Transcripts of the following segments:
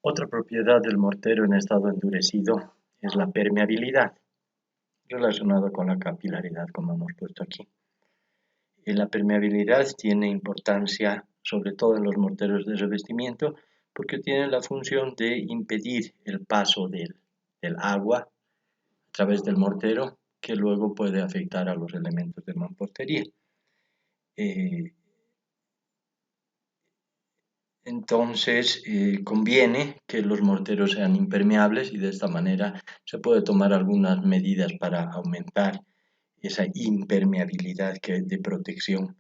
Otra propiedad del mortero en estado endurecido es la permeabilidad, relacionada con la capilaridad, como hemos puesto aquí. La permeabilidad tiene importancia, sobre todo en los morteros de revestimiento, porque tiene la función de impedir el paso del agua a través del mortero, que luego puede afectar a los elementos de mampostería. Entonces, conviene que los morteros sean impermeables y de esta manera se puede tomar algunas medidas para aumentar esa impermeabilidad de protección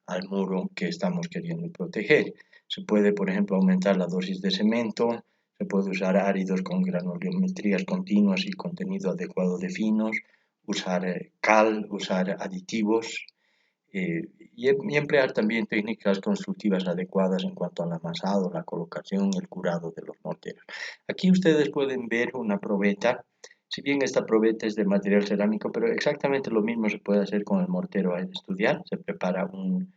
al muro que estamos queriendo proteger. Se puede, por ejemplo, aumentar la dosis de cemento, se puede usar áridos con granulometrías continuas y contenido adecuado de finos, usar cal, usar aditivos, y emplear también técnicas constructivas adecuadas en cuanto al amasado, la colocación y el curado de los morteros. Aquí ustedes pueden ver una probeta, si bien esta probeta es de material cerámico, pero exactamente lo mismo se puede hacer con el mortero a estudiar. Se prepara un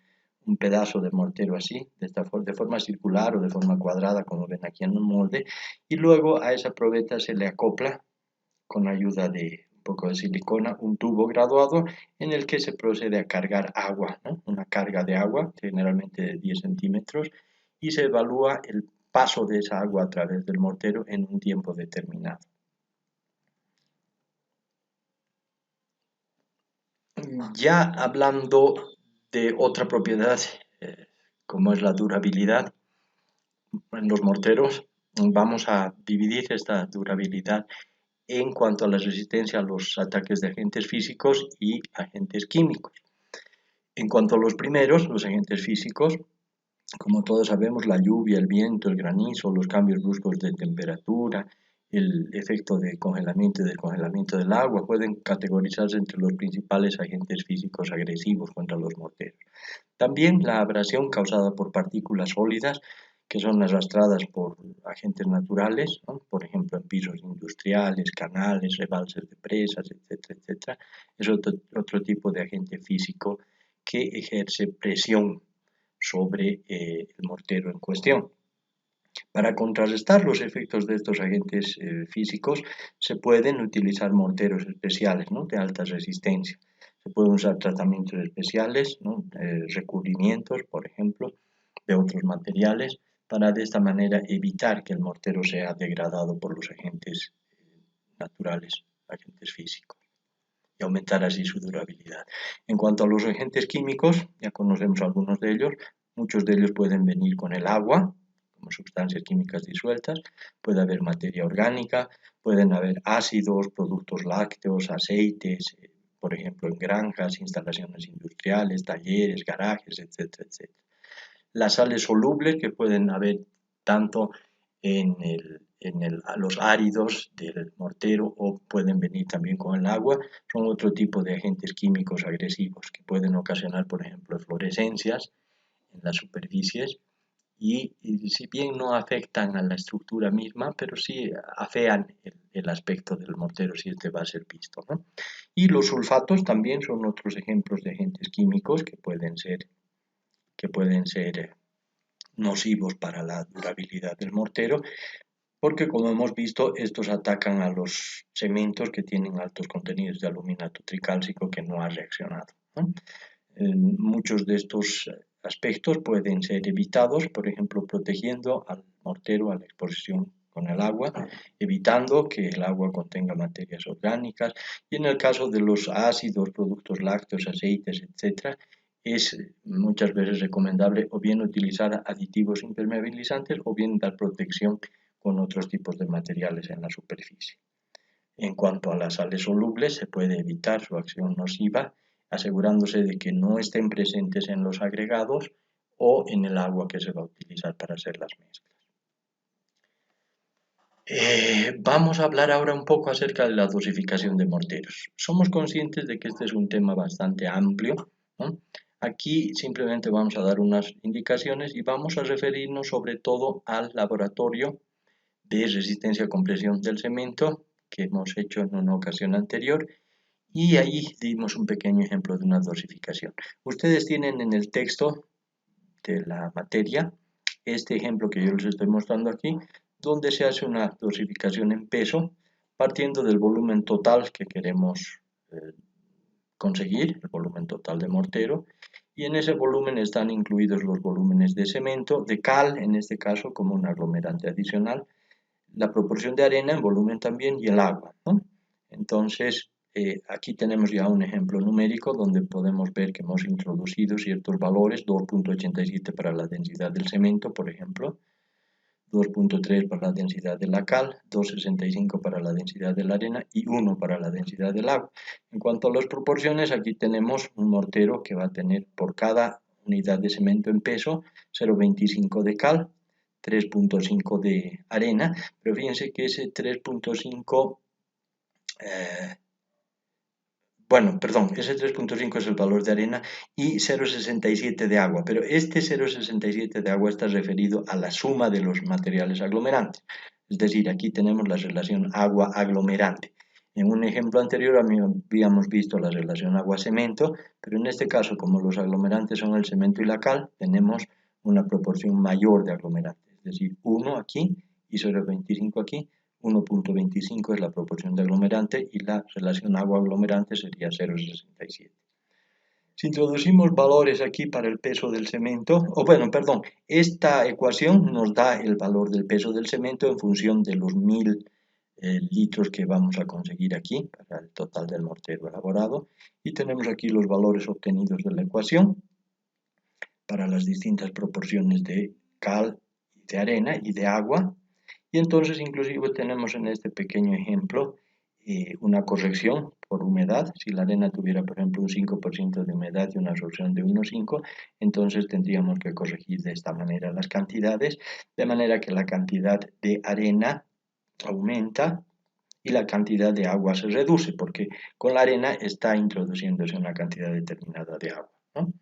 pedazo de mortero así, de forma circular o de forma cuadrada, como ven aquí en un molde, y luego a esa probeta se le acopla con ayuda de un poco de silicona, un tubo graduado en el que se procede a cargar agua, ¿no? Una carga de agua, generalmente de 10 centímetros, y se evalúa el paso de esa agua a través del mortero en un tiempo determinado. Ya hablando de otra propiedad, como es la durabilidad en los morteros, vamos a dividir esta durabilidad en cuanto a la resistencia a los ataques de agentes físicos y agentes químicos. En cuanto a los primeros, los agentes físicos, como todos sabemos, la lluvia, el viento, el granizo, los cambios bruscos de temperatura, el efecto de congelamiento y descongelamiento del agua pueden categorizarse entre los principales agentes físicos agresivos contra los morteros. También la abrasión causada por partículas sólidas que son arrastradas por agentes naturales, ¿no? Por ejemplo en pisos industriales, canales, rebalses de presas, etcétera, etcétera, es otro tipo de agente físico que ejerce presión sobre el mortero en cuestión. Para contrarrestar los efectos de estos agentes físicos se pueden utilizar morteros especiales, ¿no? De alta resistencia. Se pueden usar tratamientos especiales, ¿no? Recubrimientos, por ejemplo, de otros materiales, para de esta manera evitar que el mortero sea degradado por los agentes naturales, agentes físicos, y aumentar así su durabilidad. En cuanto a los agentes químicos, ya conocemos algunos de ellos, muchos de ellos pueden venir con el agua, como sustancias químicas disueltas, puede haber materia orgánica, pueden haber ácidos, productos lácteos, aceites, por ejemplo en granjas, instalaciones industriales, talleres, garajes, etcétera, etcétera. Las sales solubles que pueden haber tanto en los áridos del mortero o pueden venir también con el agua, son otro tipo de agentes químicos agresivos que pueden ocasionar, por ejemplo, fluorescencias en las superficies y si bien no afectan a la estructura misma, pero sí afean el aspecto del mortero si este va a ser visto, ¿no? Y los sulfatos también son otros ejemplos de agentes químicos que pueden ser nocivos para la durabilidad del mortero, porque como hemos visto, estos atacan a los cementos que tienen altos contenidos de aluminato tricálcico que no ha reaccionado, ¿no? Muchos de estos aspectos pueden ser evitados, por ejemplo, protegiendo al mortero a la exposición con el agua, evitando que el agua contenga materias orgánicas, y en el caso de los ácidos, productos lácteos, aceites, etc., es muchas veces recomendable o bien utilizar aditivos impermeabilizantes o bien dar protección con otros tipos de materiales en la superficie. En cuanto a las sales solubles, se puede evitar su acción nociva asegurándose de que no estén presentes en los agregados o en el agua que se va a utilizar para hacer las mezclas. Vamos a hablar ahora un poco acerca de la dosificación de morteros. Somos conscientes de que este es un tema bastante amplio, ¿no? Aquí simplemente vamos a dar unas indicaciones y vamos a referirnos sobre todo al laboratorio de resistencia a compresión del cemento que hemos hecho en una ocasión anterior y ahí dimos un pequeño ejemplo de una dosificación. Ustedes tienen en el texto de la materia este ejemplo que yo les estoy mostrando aquí, donde se hace una dosificación en peso partiendo del volumen total que queremos conseguir, el volumen total de mortero, y en ese volumen están incluidos los volúmenes de cemento, de cal, en este caso como un aglomerante adicional, la proporción de arena en volumen también y el agua, ¿no? Entonces, aquí tenemos ya un ejemplo numérico donde podemos ver que hemos introducido ciertos valores, 2.87 para la densidad del cemento, por ejemplo, 2.3 para la densidad de la cal, 2.65 para la densidad de la arena y 1 para la densidad del agua. En cuanto a las proporciones, aquí tenemos un mortero que va a tener por cada unidad de cemento en peso 0.25 de cal, 3.5 de arena, pero fíjense que ese 3.5 ese 3.5 es el valor de arena y 0.67 de agua, pero este 0.67 de agua está referido a la suma de los materiales aglomerantes. Es decir, aquí tenemos la relación agua-aglomerante. En un ejemplo anterior habíamos visto la relación agua-cemento, pero en este caso, como los aglomerantes son el cemento y la cal, tenemos una proporción mayor de aglomerantes, es decir, 1 aquí y 0.25 aquí. 1.25 es la proporción de aglomerante y la relación agua-aglomerante sería 0.67. Si introducimos valores aquí para el peso del cemento, esta ecuación nos da el valor del peso del cemento en función de los 1000 litros que vamos a conseguir aquí para el total del mortero elaborado, y tenemos aquí los valores obtenidos de la ecuación para las distintas proporciones de cal, de arena y de agua. Y entonces inclusive tenemos en este pequeño ejemplo una corrección por humedad. Si la arena tuviera, por ejemplo, un 5% de humedad y una absorción de 1,5, entonces tendríamos que corregir de esta manera las cantidades, de manera que la cantidad de arena aumenta y la cantidad de agua se reduce, porque con la arena está introduciéndose una cantidad determinada de agua, ¿no?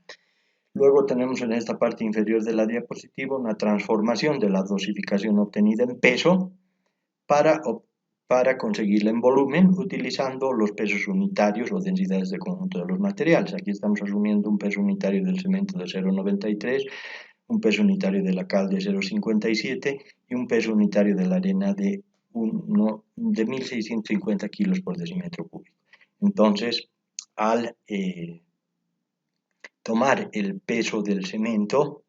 Luego tenemos en esta parte inferior de la diapositiva una transformación de la dosificación obtenida en peso para conseguirla en volumen utilizando los pesos unitarios o densidades de conjunto de los materiales. Aquí estamos asumiendo un peso unitario del cemento de 0,93, un peso unitario de la cal de 0,57 y un peso unitario de la arena de 1.650 kilos por decímetro cúbico. Entonces, al tomar el peso del cemento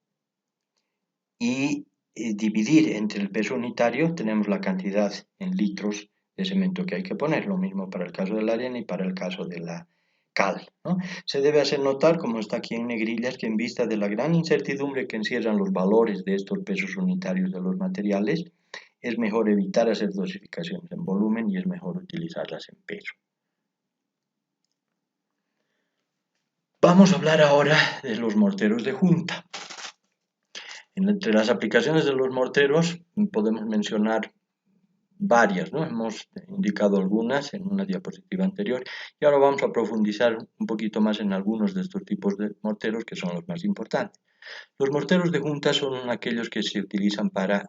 y dividir entre el peso unitario, tenemos la cantidad en litros de cemento que hay que poner, lo mismo para el caso de la arena y para el caso de la cal, ¿no? Se debe hacer notar, como está aquí en negrillas, que en vista de la gran incertidumbre que encierran los valores de estos pesos unitarios de los materiales, es mejor evitar hacer dosificaciones en volumen y es mejor utilizarlas en peso. Vamos a hablar ahora de los morteros de junta. Entre las aplicaciones de los morteros podemos mencionar varias, ¿no? Hemos indicado algunas en una diapositiva anterior y ahora vamos a profundizar un poquito más en algunos de estos tipos de morteros que son los más importantes. Los morteros de junta son aquellos que se utilizan para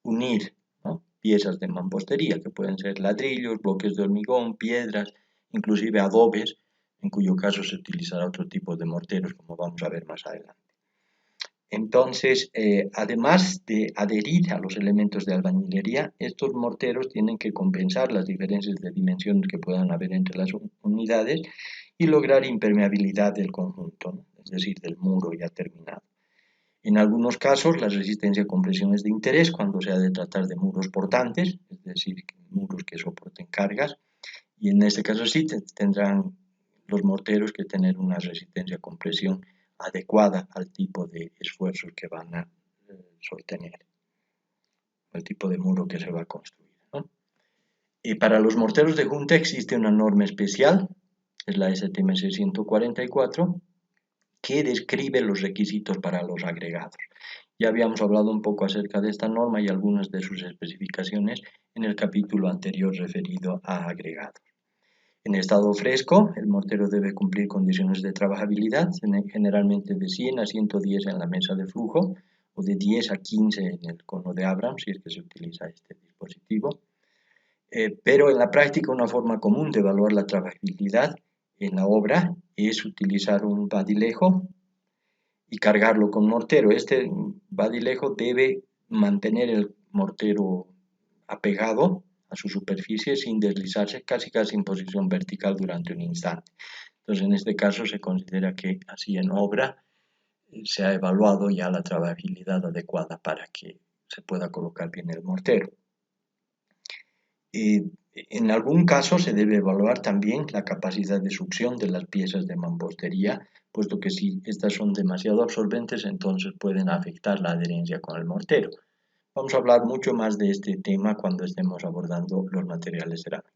unir, ¿no?, piezas de mampostería, que pueden ser ladrillos, bloques de hormigón, piedras, inclusive adobes, en cuyo caso se utilizará otro tipo de morteros, como vamos a ver más adelante. Entonces, además de adherir a los elementos de albañilería, estos morteros tienen que compensar las diferencias de dimensiones que puedan haber entre las unidades y lograr impermeabilidad del conjunto, ¿no?, es decir, del muro ya terminado. En algunos casos, la resistencia a compresión es de interés cuando se ha de tratar de muros portantes, es decir, muros que soporten cargas, y en este caso sí tendrán los morteros que tener una resistencia a compresión adecuada al tipo de esfuerzos que van a sostener, al tipo de muro que se va a construir, ¿no? Y para los morteros de junta existe una norma especial, es la STM 144, que describe los requisitos para los agregados. Ya habíamos hablado un poco acerca de esta norma y algunas de sus especificaciones en el capítulo anterior referido a agregados. En estado fresco, el mortero debe cumplir condiciones de trabajabilidad, generalmente de 100 a 110 en la mesa de flujo o de 10 a 15 en el cono de Abrams, si es que se utiliza este dispositivo. Pero en la práctica una forma común de evaluar la trabajabilidad en la obra es utilizar un badilejo y cargarlo con mortero. Este badilejo debe mantener el mortero apegado a su superficie sin deslizarse, casi en posición vertical durante un instante. Entonces, en este caso se considera que así en obra se ha evaluado ya la trabajabilidad adecuada para que se pueda colocar bien el mortero. En algún caso se debe evaluar también la capacidad de succión de las piezas de mampostería, puesto que si estas son demasiado absorbentes, entonces pueden afectar la adherencia con el mortero. Vamos a hablar mucho más de este tema cuando estemos abordando los materiales cerámicos.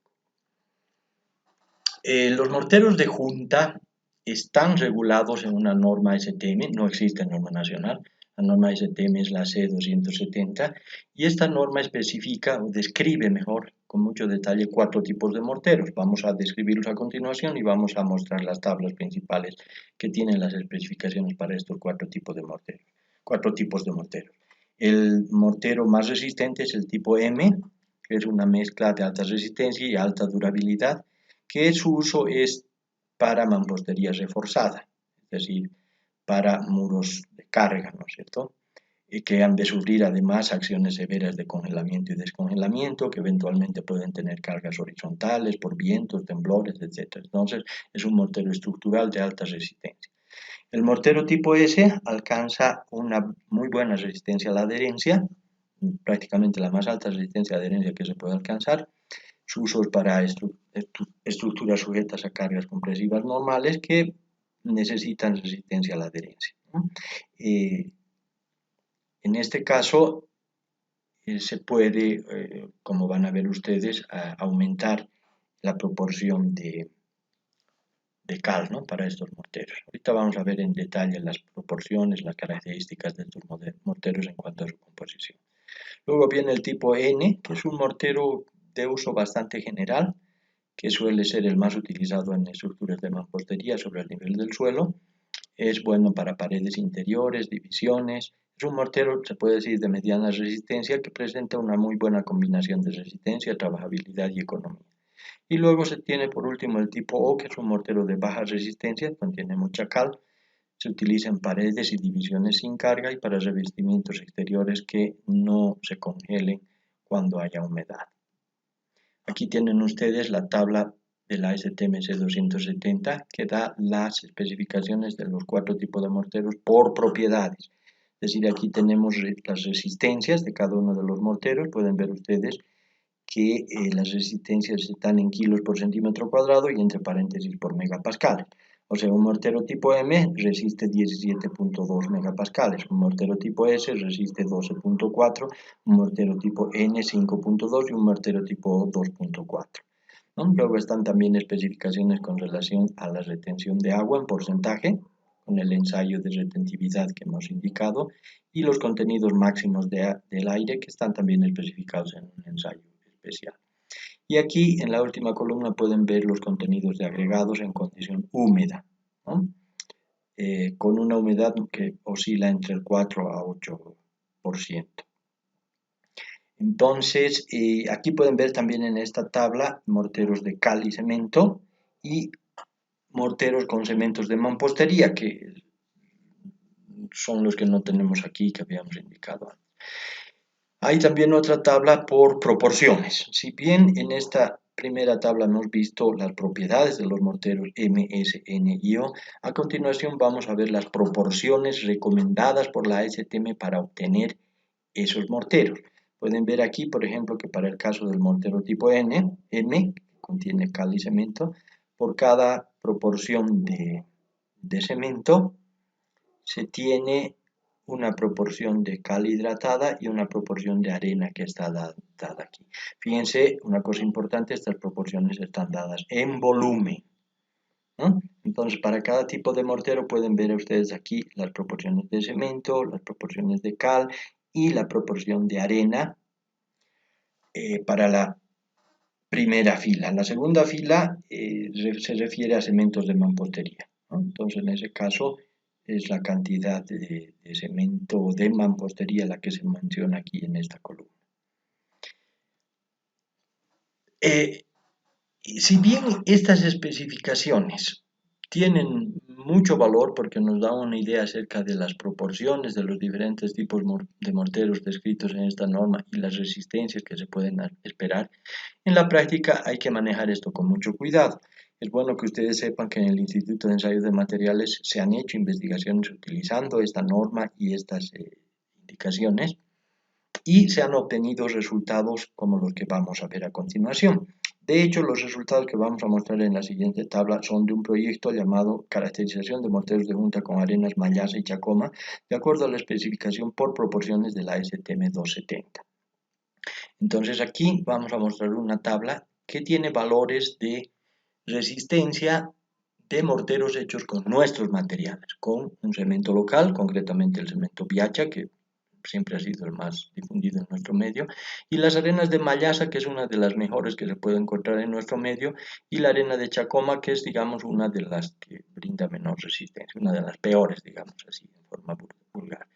Los morteros de junta están regulados en una norma STM, no existe norma nacional, la norma STM es la C270 y esta norma especifica o describe mejor con mucho detalle 4 tipos de morteros. Vamos a describirlos a continuación y vamos a mostrar las tablas principales que tienen las especificaciones para estos 4 tipos de morteros. 4 tipos de morteros. El mortero más resistente es el tipo M, que es una mezcla de alta resistencia y alta durabilidad, que su uso es para mampostería reforzada, es decir, para muros de carga, ¿no es cierto? Y que han de sufrir además acciones severas de congelamiento y descongelamiento, que eventualmente pueden tener cargas horizontales por vientos, temblores, etc. Entonces, es un mortero estructural de alta resistencia. El mortero tipo S alcanza una muy buena resistencia a la adherencia, prácticamente la más alta resistencia a adherencia que se puede alcanzar. Su uso es para estructuras sujetas a cargas compresivas normales que necesitan resistencia a la adherencia, ¿no? En este caso, se puede, como van a ver ustedes, aumentar la proporción de cal, ¿no?, para estos morteros. Ahorita vamos a ver en detalle las proporciones, las características de estos morteros en cuanto a su composición. Luego viene el tipo N, que es un mortero de uso bastante general, que suele ser el más utilizado en estructuras de mampostería sobre el nivel del suelo. Es bueno para paredes interiores, divisiones. Es un mortero, se puede decir, de mediana resistencia que presenta una muy buena combinación de resistencia, trabajabilidad y economía. Y luego se tiene por último el tipo O, que es un mortero de baja resistencia, contiene mucha cal. Se utiliza en paredes y divisiones sin carga y para revestimientos exteriores que no se congelen cuando haya humedad. Aquí tienen ustedes la tabla de la STMC 270 que da las especificaciones de los 4 tipos de morteros por propiedades. Es decir, aquí tenemos las resistencias de cada uno de los morteros. Pueden ver ustedes que las resistencias están en kilos por centímetro cuadrado y entre paréntesis por megapascales. O sea, un mortero tipo M resiste 17.2 megapascales, un mortero tipo S resiste 12.4, un mortero tipo N 5.2 y un mortero tipo 2.4. ¿No? Luego están también especificaciones con relación a la retención de agua en porcentaje, con el ensayo de retentividad que hemos indicado, y los contenidos máximos del aire que están también especificados en un ensayo especial. Y aquí en la última columna pueden ver los contenidos de agregados en condición húmeda, ¿no? Con una humedad que oscila entre el 4 a 8%. Entonces, aquí pueden ver también en esta tabla morteros de cal y cemento y morteros con cementos de mampostería, que son los que no tenemos aquí, que habíamos indicado antes. Hay también otra tabla por proporciones. Si bien en esta primera tabla hemos visto las propiedades de los morteros M, S, N y O, a continuación vamos a ver las proporciones recomendadas por la STM para obtener esos morteros. Pueden ver aquí, por ejemplo, que para el caso del mortero tipo M, que contiene cal y cemento, por cada proporción de cemento se tiene una proporción de cal hidratada y una proporción de arena que está dada aquí. Fíjense, una cosa importante, estas proporciones están dadas en volumen, ¿no? Entonces, para cada tipo de mortero pueden ver ustedes aquí las proporciones de cemento, las proporciones de cal y la proporción de arena para la primera fila. La segunda fila se refiere a cementos de mampostería, ¿no? Entonces, en ese caso, es la cantidad de cemento de mampostería la que se menciona aquí en esta columna. Si bien estas especificaciones tienen mucho valor porque nos da una idea acerca de las proporciones de los diferentes tipos de morteros descritos en esta norma y las resistencias que se pueden esperar. En la práctica hay que manejar esto con mucho cuidado. Es bueno que ustedes sepan que en el Instituto de Ensayos de Materiales se han hecho investigaciones utilizando esta norma y estas indicaciones y se han obtenido resultados como los que vamos a ver a continuación. De hecho, los resultados que vamos a mostrar en la siguiente tabla son de un proyecto llamado Caracterización de morteros de junta con arenas Mallasa y Chacoma, de acuerdo a la especificación por proporciones de la STM 270. Entonces aquí vamos a mostrar una tabla que tiene valores de resistencia de morteros hechos con nuestros materiales, con un cemento local, concretamente el cemento Biacha, que siempre ha sido el más difundido en nuestro medio, y las arenas de Mallasa, que es una de las mejores que se puede encontrar en nuestro medio, y la arena de Chacoma, que es, digamos, una de las que brinda menor resistencia, una de las peores, digamos así, en forma vulgar.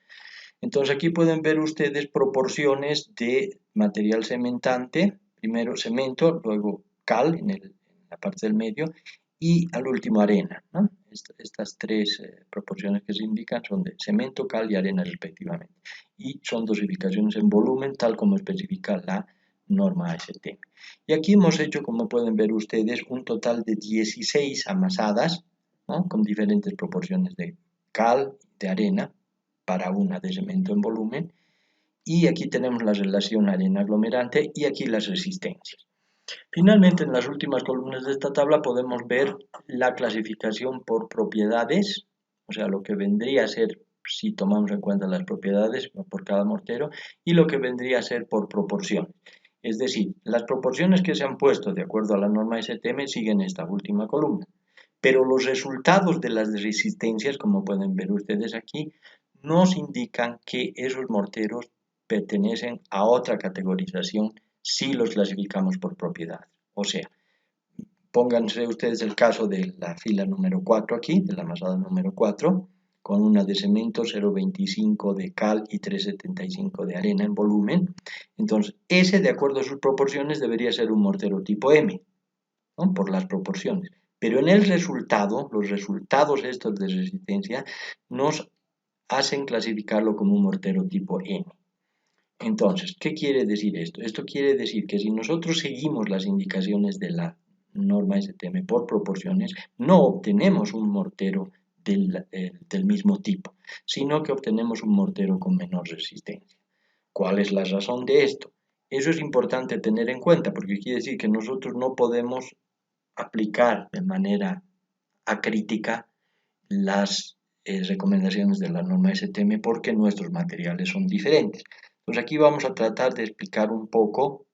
Entonces aquí pueden ver ustedes proporciones de material cementante, primero cemento, luego cal en la parte del medio y al último arena, ¿no? Estas tres proporciones que se indican son de cemento, cal y arena respectivamente. Y son dosificaciones en volumen, tal como especifica la norma ASTM. Y aquí hemos hecho, como pueden ver ustedes, un total de 16 amasadas, ¿no? Con diferentes proporciones de cal, de arena, para una de cemento en volumen. Y aquí tenemos la relación arena aglomerante y aquí las resistencias. Finalmente, en las últimas columnas de esta tabla podemos ver la clasificación por propiedades, o sea, lo que vendría a ser, si tomamos en cuenta las propiedades por cada mortero, y lo que vendría a ser por proporción. Es decir, las proporciones que se han puesto de acuerdo a la norma STM siguen esta última columna, pero los resultados de las resistencias, como pueden ver ustedes aquí, nos indican que esos morteros pertenecen a otra categorización si los clasificamos por propiedad. O sea, pónganse ustedes el caso de la fila número 4 aquí, de la amasada número 4, con una de cemento, 0,25 de cal y 3,75 de arena en volumen. Entonces, ese, de acuerdo a sus proporciones, debería ser un mortero tipo M, ¿no? Por las proporciones. Pero en el resultado, los resultados estos de resistencia nos hacen clasificarlo como un mortero tipo N. Entonces, ¿qué quiere decir esto? Esto quiere decir que si nosotros seguimos las indicaciones de la norma STM por proporciones, no obtenemos un mortero del mismo tipo, sino que obtenemos un mortero con menor resistencia. ¿Cuál es la razón de esto? Eso es importante tener en cuenta, porque quiere decir que nosotros no podemos aplicar de manera acrítica las recomendaciones de la norma STM porque nuestros materiales son diferentes. Pues aquí vamos a tratar de explicar un poco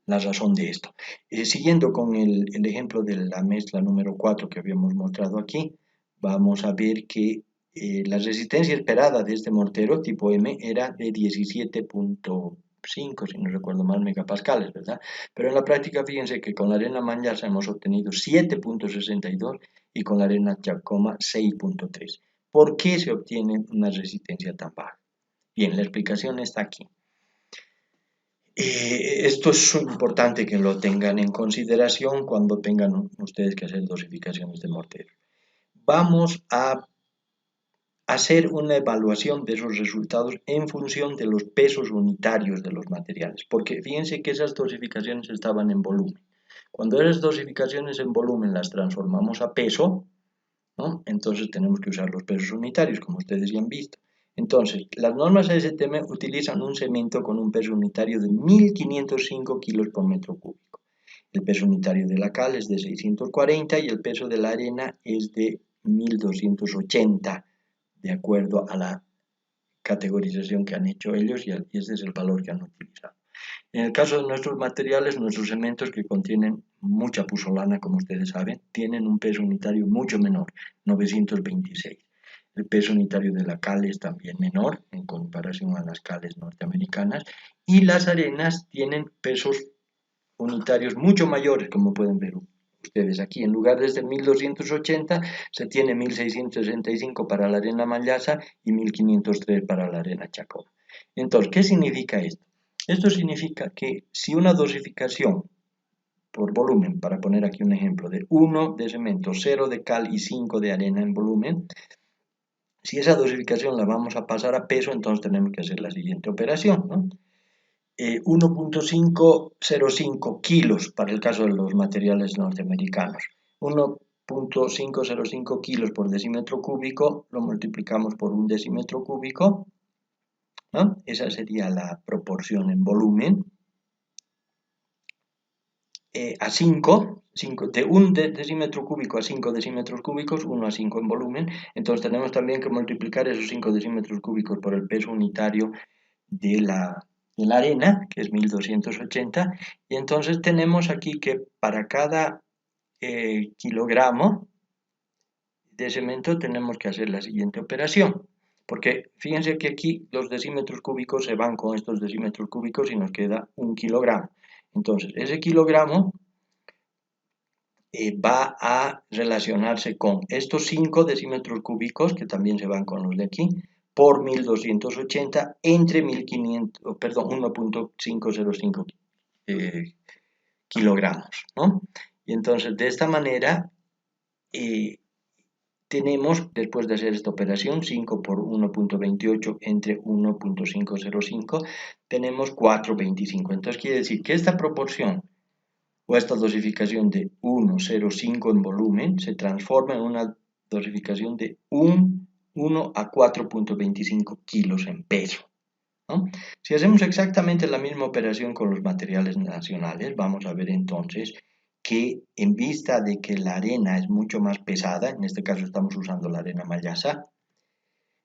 la razón de esto. Siguiendo con el ejemplo de la mezcla número 4 que habíamos mostrado aquí, vamos a ver que la resistencia esperada de este mortero tipo M era de 17,5, si no recuerdo mal, megapascales, ¿verdad? Pero en la práctica, fíjense que con la arena Mallasa hemos obtenido 7,62 y con la arena Chacoma 6,3. ¿Por qué se obtiene una resistencia tan baja? Bien, la explicación está aquí. Esto es importante que lo tengan en consideración cuando tengan ustedes que hacer dosificaciones de mortero. Vamos a hacer una evaluación de esos resultados en función de los pesos unitarios de los materiales, porque fíjense que esas dosificaciones estaban en volumen. Cuando esas dosificaciones en volumen las transformamos a peso, ¿no? Entonces tenemos que usar los pesos unitarios, como ustedes ya han visto. Entonces, las normas ASTM utilizan un cemento con un peso unitario de 1.505 kilos por metro cúbico. El peso unitario de la cal es de 640 y el peso de la arena es de 1.280, de acuerdo a la categorización que han hecho ellos y ese es el valor que han utilizado. En el caso de nuestros materiales, nuestros cementos que contienen mucha puzzolana, como ustedes saben, tienen un peso unitario mucho menor, 926. El peso unitario de la cal es también menor en comparación a las cales norteamericanas y las arenas tienen pesos unitarios mucho mayores, como pueden ver ustedes aquí. En lugar de 1.280 se tiene 1.665 para la arena Mallasa y 1.503 para la arena Chacoma. Entonces, ¿qué significa esto? Esto significa que si una dosificación por volumen, para poner aquí un ejemplo, de 1 de cemento, 0 de cal y 5 de arena en volumen. Si esa dosificación la vamos a pasar a peso, entonces tenemos que hacer la siguiente operación, ¿no? 1.505 kilos para el caso de los materiales norteamericanos. 1.505 kilos por decímetro cúbico, lo multiplicamos por un decímetro cúbico, ¿no? Esa sería la proporción en volumen. A 5, de un decímetro cúbico a 5 decímetros cúbicos, 1 a 5 en volumen. Entonces tenemos también que multiplicar esos 5 decímetros cúbicos por el peso unitario de la arena, que es 1280, y entonces tenemos aquí que para cada kilogramo de cemento tenemos que hacer la siguiente operación, porque fíjense que aquí los decímetros cúbicos se van con estos decímetros cúbicos y nos queda un kilogramo. Entonces ese kilogramo va a relacionarse con estos 5 decímetros cúbicos, que también se van con los de aquí, por 1280 entre 1500, perdón, 1.505 kilogramos, ¿no? Y entonces de esta manera tenemos, después de hacer esta operación, 5 por 1.28 entre 1.505, tenemos 4.25. Entonces quiere decir que esta proporción o esta dosificación de 1,05 en volumen se transforma en una dosificación de 1 a 4.25 kilos en peso, ¿no? Si hacemos exactamente la misma operación con los materiales nacionales, vamos a ver entonces que en vista de que la arena es mucho más pesada, en este caso estamos usando la arena mayasa,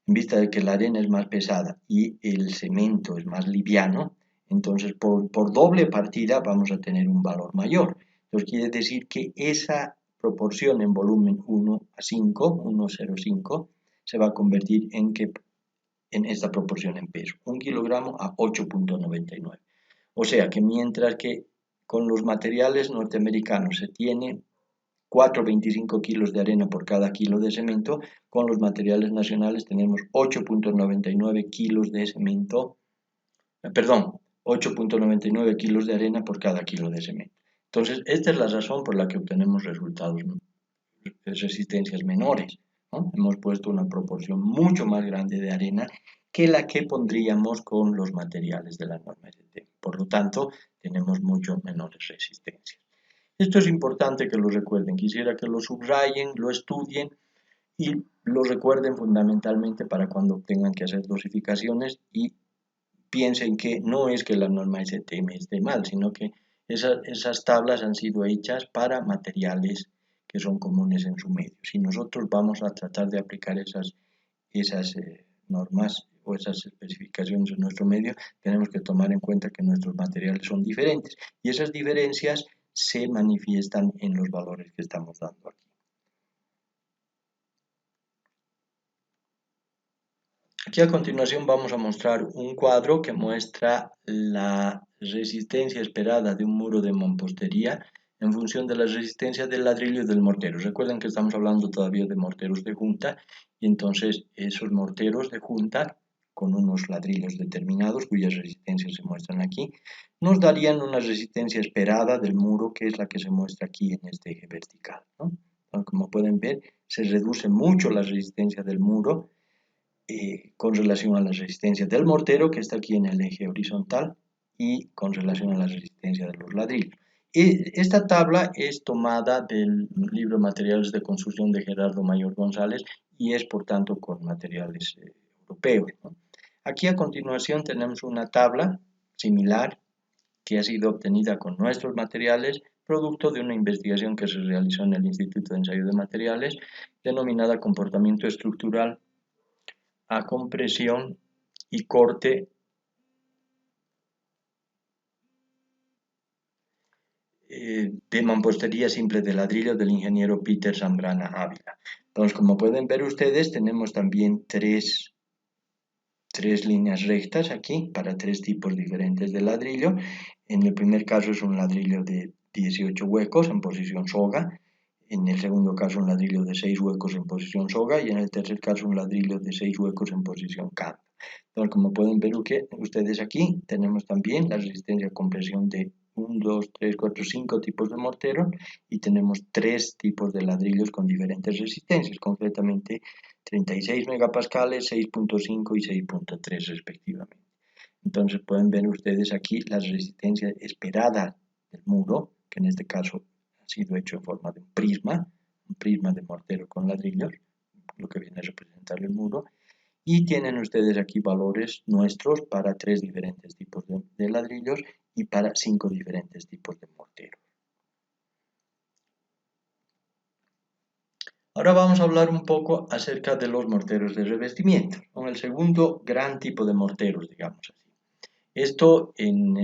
en vista de que la arena es más pesada y el cemento es más liviano, entonces por doble partida vamos a tener un valor mayor. Entonces quiere decir que esa proporción en volumen 1 a 5, 1,05, se va a convertir en esta proporción en peso, 1 kilogramo a 8.99. O sea que mientras que con los materiales norteamericanos se tiene 4,25 kilos de arena por cada kilo de cemento, con los materiales nacionales tenemos 8.99 kilos de cemento, perdón, 8.99 kilos de arena por cada kilo de cemento. Entonces, esta es la razón por la que obtenemos resultados, resistencias menores, ¿no? Hemos puesto una proporción mucho más grande de arena que la que pondríamos con los materiales de la norma ST. Por lo tanto, tenemos mucho menores resistencias. Esto es importante que lo recuerden. Quisiera que lo subrayen, lo estudien y lo recuerden fundamentalmente para cuando tengan que hacer dosificaciones y piensen que no es que la norma STM esté mal, sino que esas tablas han sido hechas para materiales que son comunes en su medio. Si nosotros vamos a tratar de aplicar esas normas o esas especificaciones en nuestro medio, tenemos que tomar en cuenta que nuestros materiales son diferentes y esas diferencias se manifiestan en los valores que estamos dando aquí. Aquí a continuación vamos a mostrar un cuadro que muestra la resistencia esperada de un muro de mampostería en función de la resistencia del ladrillo y del mortero. Recuerden que estamos hablando todavía de morteros de junta y entonces esos morteros de junta con unos ladrillos determinados cuyas resistencias se muestran aquí, nos darían una resistencia esperada del muro que es la que se muestra aquí en este eje vertical, ¿no? Entonces, como pueden ver, se reduce mucho la resistencia del muro con relación a la resistencia del mortero que está aquí en el eje horizontal y con relación a la resistencia de los ladrillos. Esta tabla es tomada del libro Materiales de Construcción de Gerardo Mayor González y es por tanto con materiales europeos, ¿no? Aquí a continuación tenemos una tabla similar que ha sido obtenida con nuestros materiales, producto de una investigación que se realizó en el Instituto de Ensayo de Materiales, denominada Comportamiento Estructural a compresión y corte de mampostería simple de ladrillo del ingeniero Peter Zambrana Ávila. Entonces, como pueden ver ustedes, tenemos también tres líneas rectas aquí para tres tipos diferentes de ladrillo. En el primer caso es un ladrillo de 18 huecos en posición soga. En el segundo caso un ladrillo de 6 huecos en posición soga y en el tercer caso un ladrillo de 6 huecos en posición canto. Entonces, como pueden ver ustedes aquí, tenemos también la resistencia a compresión de 1, 2, 3, 4, 5 tipos de morteros y tenemos 3 tipos de ladrillos con diferentes resistencias, concretamente 36 megapascales, 6.5 y 6.3 respectivamente. Entonces pueden ver ustedes aquí la resistencia esperada del muro, que en este caso ha sido hecho en forma de un prisma de mortero con ladrillos, lo que viene a representar el muro. Y tienen ustedes aquí valores nuestros para 3 diferentes tipos de ladrillos y para 5 diferentes tipos de morteros. Ahora vamos a hablar un poco acerca de los morteros de revestimiento, con el segundo gran tipo de morteros, digamos así. Esto en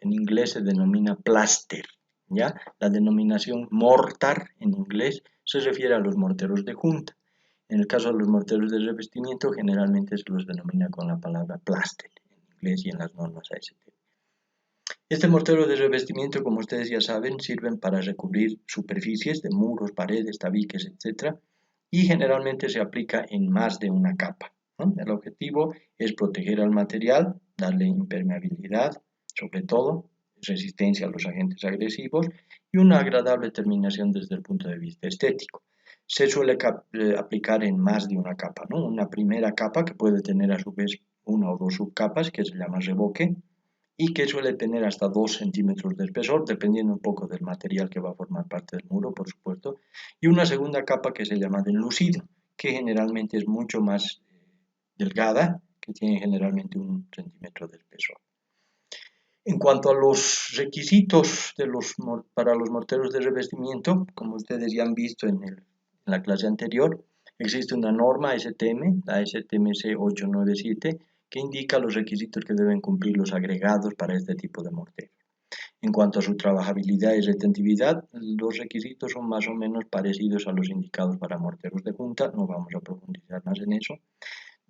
inglés se denomina plaster, ¿ya? La denominación mortar en inglés se refiere a los morteros de junta. En el caso de los morteros de revestimiento, generalmente se los denomina con la palabra plaster en inglés y en las normas ASTM. Este mortero de revestimiento, como ustedes ya saben, sirven para recubrir superficies de muros, paredes, tabiques, etc. Y generalmente se aplica en más de una capa, ¿no? El objetivo es proteger al material, darle impermeabilidad, sobre todo, resistencia a los agentes agresivos y una agradable terminación desde el punto de vista estético. Se suele aplicar en más de una capa, ¿no? Una primera capa que puede tener a su vez una o dos subcapas, que se llama revoque, y que suele tener hasta 2 centímetros de espesor, dependiendo un poco del material que va a formar parte del muro, por supuesto, y una segunda capa que se llama de enlucido, que generalmente es mucho más delgada, que tiene generalmente 1 centímetro de espesor. En cuanto a los requisitos para los morteros de revestimiento, como ustedes ya han visto en la clase anterior, existe una norma STM, la STMC 897, que indica los requisitos que deben cumplir los agregados para este tipo de mortero. En cuanto a su trabajabilidad y retentividad, los requisitos son más o menos parecidos a los indicados para morteros de junta, no vamos a profundizar más en eso.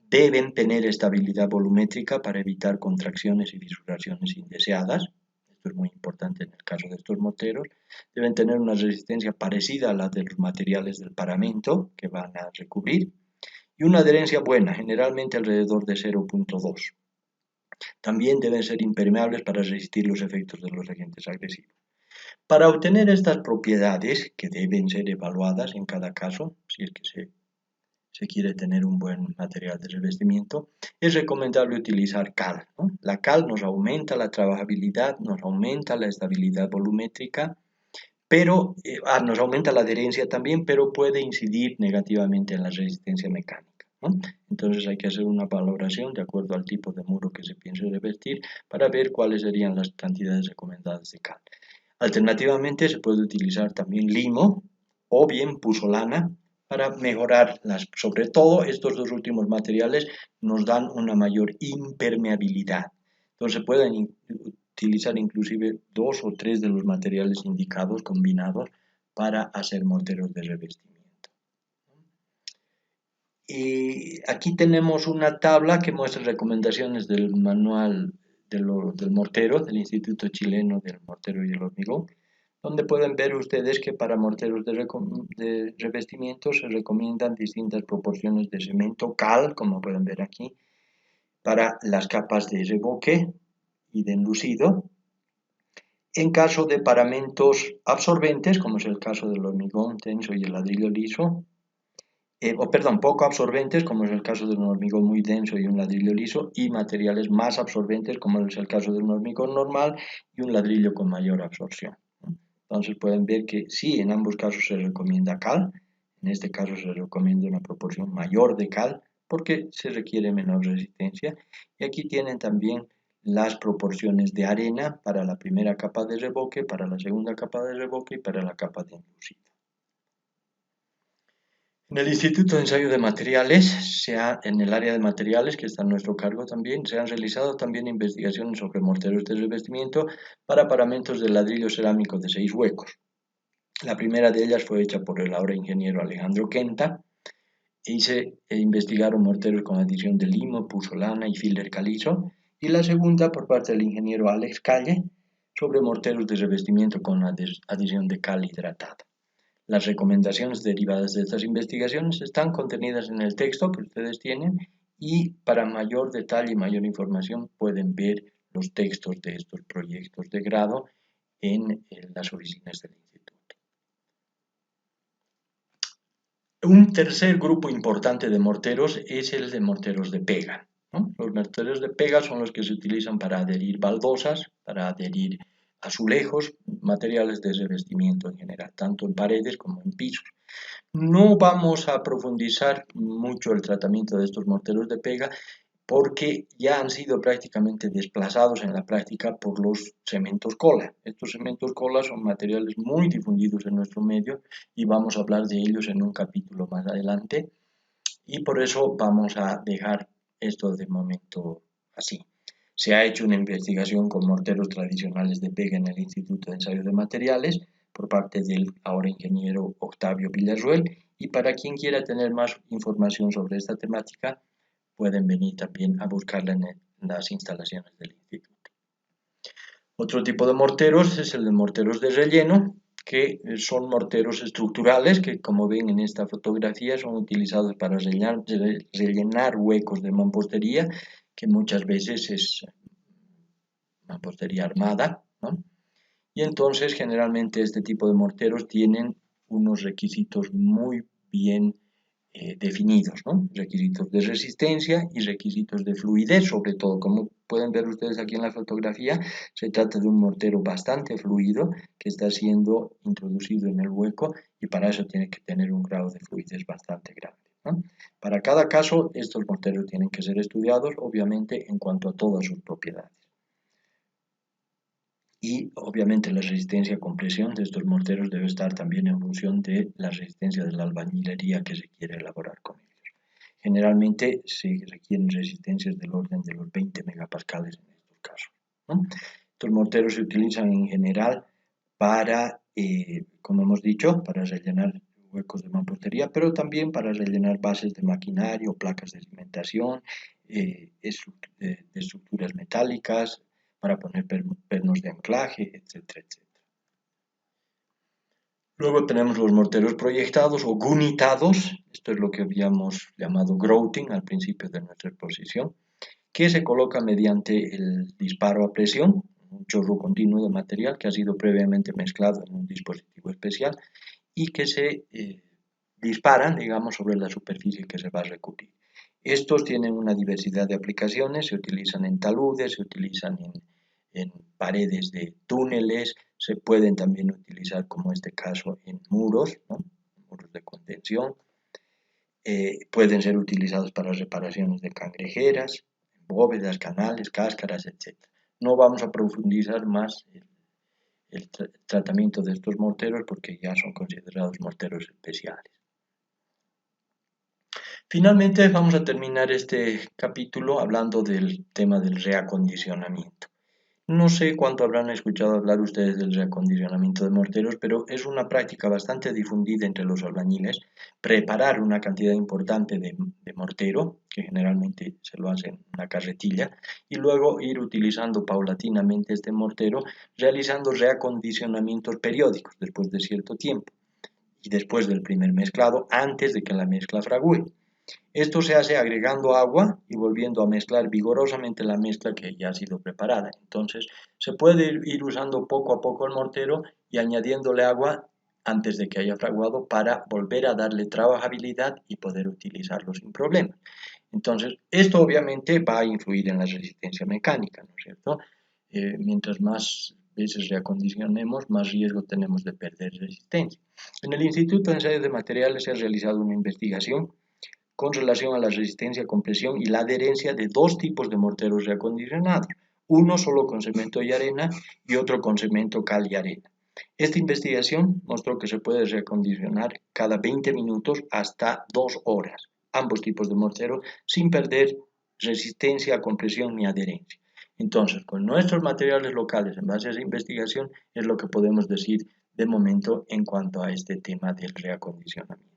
Deben tener estabilidad volumétrica para evitar contracciones y fisuraciones indeseadas. Esto es muy importante en el caso de estos morteros. Deben tener una resistencia parecida a la de los materiales del paramento que van a recubrir y una adherencia buena, generalmente alrededor de 0.2. También deben ser impermeables para resistir los efectos de los agentes agresivos. Para obtener estas propiedades, que deben ser evaluadas en cada caso, si es que se quiere tener un buen material de revestimiento, es recomendable utilizar cal, ¿no? La cal nos aumenta la trabajabilidad, nos aumenta la estabilidad volumétrica, pero nos aumenta la adherencia también, pero puede incidir negativamente en la resistencia mecánica, ¿no? Entonces hay que hacer una valoración de acuerdo al tipo de muro que se piense revestir para ver cuáles serían las cantidades recomendadas de cal. Alternativamente se puede utilizar también limo o bien pusolana para mejorar sobre todo estos dos últimos materiales nos dan una mayor impermeabilidad. Entonces se pueden utilizar inclusive 2 o 3 de los materiales indicados combinados para hacer morteros de revestimiento. Y aquí tenemos una tabla que muestra recomendaciones del manual del mortero, del Instituto Chileno del Mortero y el Hormigón, donde pueden ver ustedes que para morteros de revestimiento se recomiendan distintas proporciones de cemento cal, como pueden ver aquí, para las capas de revoque y de enlucido. En caso de paramentos absorbentes, como es el caso del hormigón denso y el ladrillo liso, poco absorbentes, como es el caso de un hormigón muy denso y un ladrillo liso, y materiales más absorbentes, como es el caso de un hormigón normal y un ladrillo con mayor absorción. Entonces pueden ver que sí, en ambos casos se recomienda cal, en este caso se recomienda una proporción mayor de cal porque se requiere menor resistencia. Y aquí tienen también las proporciones de arena para la primera capa de revoque, para la segunda capa de revoque y para la capa de enlucido. En el Instituto de Ensayo de Materiales, en el área de materiales, que está a nuestro cargo también, se han realizado también investigaciones sobre morteros de revestimiento para paramentos de ladrillo cerámico de 6 huecos. La primera de ellas fue hecha por el ahora ingeniero Alejandro Quenta y se investigaron morteros con adición de limo, pusolana y filler calizo, y la segunda por parte del ingeniero Alex Calle sobre morteros de revestimiento con adición de cal hidratada. Las recomendaciones derivadas de estas investigaciones están contenidas en el texto que ustedes tienen y para mayor detalle y mayor información pueden ver los textos de estos proyectos de grado en las oficinas del instituto. Un tercer grupo importante de morteros es el de morteros de pega, ¿no? Los morteros de pega son los que se utilizan para adherir baldosas, para adherir azulejos, materiales de revestimiento en general, tanto en paredes como en pisos. No vamos a profundizar mucho el tratamiento de estos morteros de pega porque ya han sido prácticamente desplazados en la práctica por los cementos cola. Estos cementos cola son materiales muy difundidos en nuestro medio y vamos a hablar de ellos en un capítulo más adelante, y por eso vamos a dejar esto de momento así. Se ha hecho una investigación con morteros tradicionales de pega en el Instituto de Ensayo de Materiales por parte del ahora ingeniero Octavio Villarruel, y para quien quiera tener más información sobre esta temática pueden venir también a buscarla en las instalaciones del instituto. Otro tipo de morteros es el de morteros de relleno, que son morteros estructurales que, como ven en esta fotografía, son utilizados para rellenar huecos de mampostería, que muchas veces es mampostería armada, ¿no? Y entonces generalmente este tipo de morteros tienen unos requisitos muy bien definidos, ¿no? Requisitos de resistencia y requisitos de fluidez, sobre todo. Como pueden ver ustedes aquí en la fotografía, se trata de un mortero bastante fluido que está siendo introducido en el hueco, y para eso tiene que tener un grado de fluidez bastante grande, ¿no? Para cada caso, estos morteros tienen que ser estudiados, obviamente, en cuanto a todas sus propiedades. Y obviamente la resistencia a compresión de estos morteros debe estar también en función de la resistencia de la albañilería que se quiere elaborar con ellos. Generalmente se requieren resistencias del orden de los 20 megapascales en estos casos, ¿no? Estos morteros se utilizan en general para, como hemos dicho, para rellenar huecos de mampostería, pero también para rellenar bases de maquinario, placas de cimentación, de estructuras metálicas, para poner pernos de anclaje, etcétera, etcétera. Luego tenemos los morteros proyectados o gunitados, esto es lo que habíamos llamado grouting al principio de nuestra exposición, que se coloca mediante el disparo a presión, un chorro continuo de material que ha sido previamente mezclado en un dispositivo especial y que se disparan, digamos, sobre la superficie que se va a recubrir. Estos tienen una diversidad de aplicaciones, se utilizan en taludes, se utilizan en paredes de túneles, se pueden también utilizar, como este caso, en muros, ¿no? Muros de contención. Pueden ser utilizados para reparaciones de cangrejeras, bóvedas, canales, cáscaras, etc. No vamos a profundizar más el tratamiento de estos morteros porque ya son considerados morteros especiales. Finalmente vamos a terminar este capítulo hablando del tema del reacondicionamiento. No sé cuánto habrán escuchado hablar ustedes del reacondicionamiento de morteros, pero es una práctica bastante difundida entre los albañiles, preparar una cantidad importante de mortero, que generalmente se lo hace en una carretilla, y luego ir utilizando paulatinamente este mortero, realizando reacondicionamientos periódicos después de cierto tiempo, y después del primer mezclado, antes de que la mezcla fragüe. Esto se hace agregando agua y volviendo a mezclar vigorosamente la mezcla que ya ha sido preparada. Entonces se puede ir usando poco a poco el mortero y añadiéndole agua antes de que haya fraguado para volver a darle trabajabilidad y poder utilizarlo sin problema. Entonces esto obviamente va a influir en la resistencia mecánica, ¿no es cierto? Mientras más veces reacondicionemos, más riesgo tenemos de perder resistencia. En el Instituto de Ensayo de Materiales se ha realizado una investigación con relación a la resistencia a compresión y la adherencia de dos tipos de morteros reacondicionados, uno solo con cemento y arena y otro con cemento, cal y arena. Esta investigación mostró que se puede reacondicionar cada 20 minutos hasta 2 horas, ambos tipos de mortero, sin perder resistencia a compresión ni adherencia. Entonces, con nuestros materiales locales en base a esa investigación es lo que podemos decir de momento en cuanto a este tema del reacondicionamiento.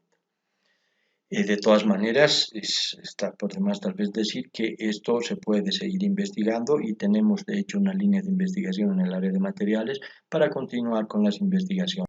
De todas maneras, está por demás tal vez decir que esto se puede seguir investigando y tenemos de hecho una línea de investigación en el área de materiales para continuar con las investigaciones.